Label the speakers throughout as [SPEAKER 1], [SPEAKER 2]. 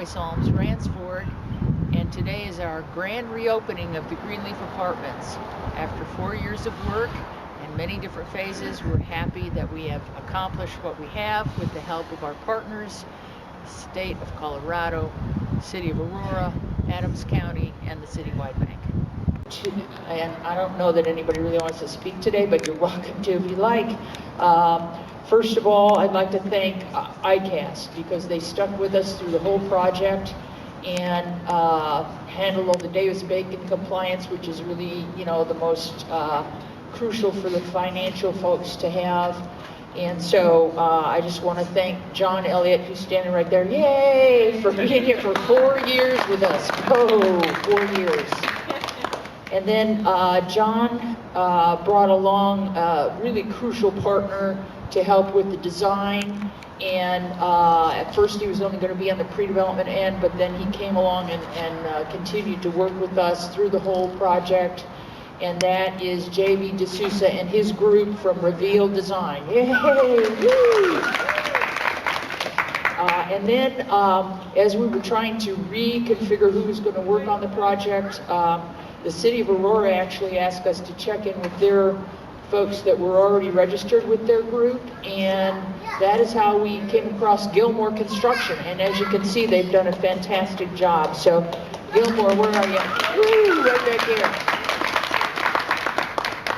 [SPEAKER 1] Choice Homes, Ransford, and today is our grand reopening of the Greenleaf Apartments. After 4 years of work and many different phases, we're happy that we have accomplished what we have with the help of our partners, State of Colorado, City of Aurora, Adams County, and the Citywide Bank. And I don't know that anybody really wants to speak today, but you're welcome to if you like. First of all, I'd like to thank ICAST because they stuck with us through the whole project and handled all the Davis-Bacon compliance, which is really, the most crucial for the financial folks to have. And so I just want to thank John Elliott, who's standing right there, yay, for being here for 4 years with us. Oh, 4 years. And then John brought along a really crucial partner to help with the design. And at first he was only going to be on the pre-development end, but then he came along and continued to work with us through the whole project. And that is J.B. D'Souza and his group from Reveal Design. Yay! Woo! And then as we were trying to reconfigure who was going to work on the project, the City of Aurora actually asked us to check in with their folks that were already registered with their group, and that is how we came across Gilmore Construction. And as you can see, they've done a fantastic job. So Gilmore, where are you? Woo, right back here.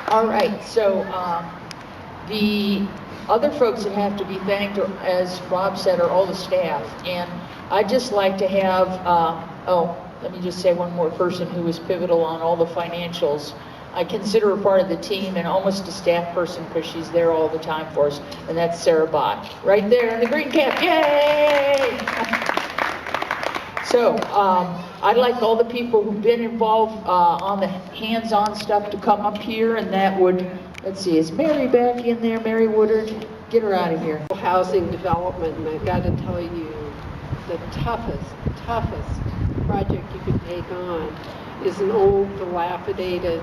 [SPEAKER 1] All right, so the other folks that have to be thanked, as Rob said, are all the staff. And I'd just like to have, let me just say one more person who was pivotal on all the financials. I consider her part of the team and almost a staff person because she's there all the time for us, and that's Sarah Bott. Right there in the green cap, yay! So I'd like all the people who've been involved on the hands-on stuff to come up here, and that would, let's see, is Mary back in there? Mary Woodard? Get her out of here.
[SPEAKER 2] Housing development, and I've got to tell you, the toughest project you could take on is an old, dilapidated,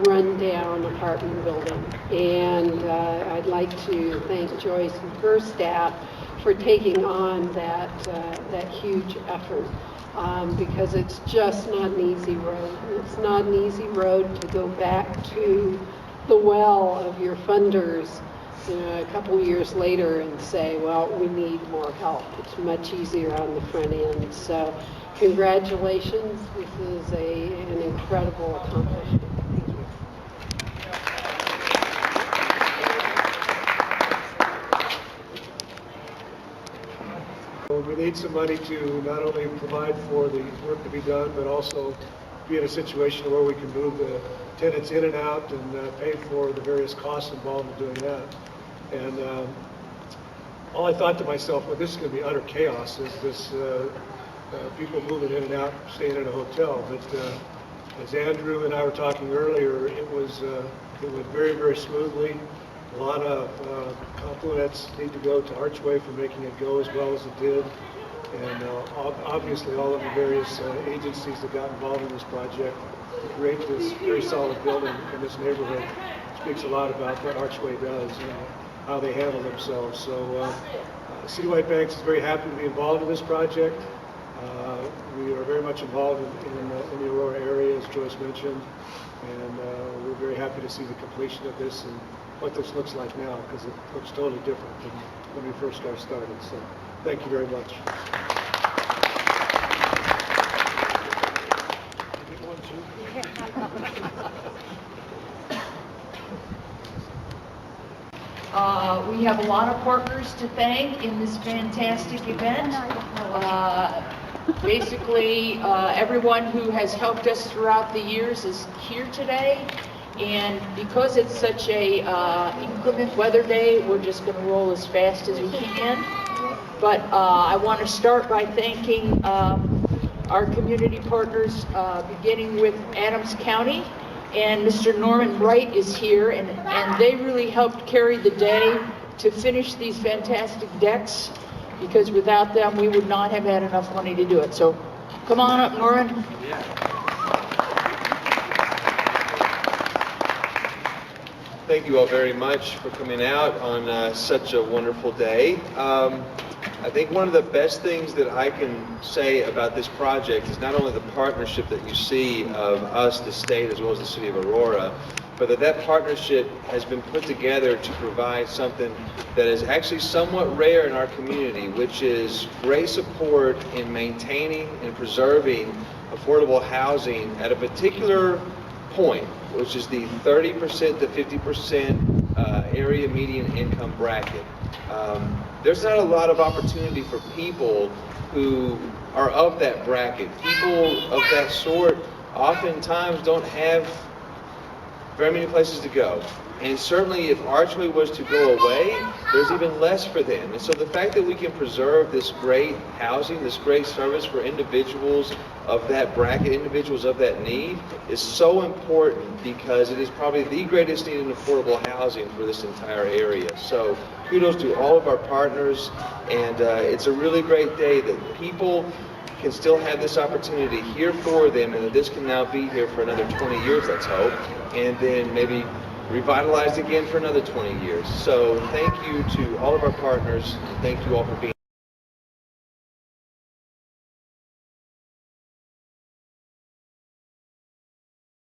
[SPEAKER 2] run-down apartment building. And I'd like to thank Joyce and her staff for taking on that huge effort, because it's just not an easy road. It's not an easy road to go back to the well of your funders a couple years later and say, well, we need more help. It's much easier on the front end. So congratulations. This is an incredible accomplishment. Thank you.
[SPEAKER 3] We need some money to not only provide for the work to be done, but also be in a situation where we can move the tenants in and out and pay for the various costs involved in doing that. And all I thought to myself, well, this is going to be utter chaos, is this people moving in and out, staying in a hotel. But as Andrew and I were talking earlier, it went very, very smoothly. A lot of compliments need to go to Archway for making it go as well as it did. And obviously all of the various agencies that got involved in this project to create this very solid building in this neighborhood speaks a lot about what Archway does and how they handle themselves. So Citywide Banks is very happy to be involved in this project. We are very much involved in the Aurora area, as Joyce mentioned, and we're very happy to see the completion of this and what this looks like now, because it looks totally different than when we first got started. So thank you very much.
[SPEAKER 1] We have a lot of partners to thank in this fantastic event. Basically, everyone who has helped us throughout the years is here today. And because it's such a inclement weather day, we're just going to roll as fast as we can. But I want to start by thanking our community partners, beginning with Adams County. And Mr. Norman Wright is here, and they really helped carry the day to finish these fantastic decks, because without them we would not have had enough money to do it. So come on up, Norman.
[SPEAKER 4] Yeah. Thank you all very much for coming out on such a wonderful day. I think one of the best things that I can say about this project is not only the partnership that you see of us, the state, as well as the city of Aurora, but that partnership has been put together to provide something that is actually somewhat rare in our community, which is great support in maintaining and preserving affordable housing at a particular point, which is the 30% to 50% area median income bracket. There's not a lot of opportunity for people who are of that bracket. People of that sort oftentimes don't have very many places to go. And certainly if Archway was to go away, there's even less for them. And so the fact that we can preserve this great housing, this great service for individuals of that bracket, individuals of that need, is so important because it is probably the greatest need in affordable housing for this entire area. So kudos to all of our partners, and it's a really great day that people can still have this opportunity here for them, and that this can now be here for another 20 years, let's hope, and then maybe revitalized again for another 20 years. So thank you to all of our partners, and thank you all for being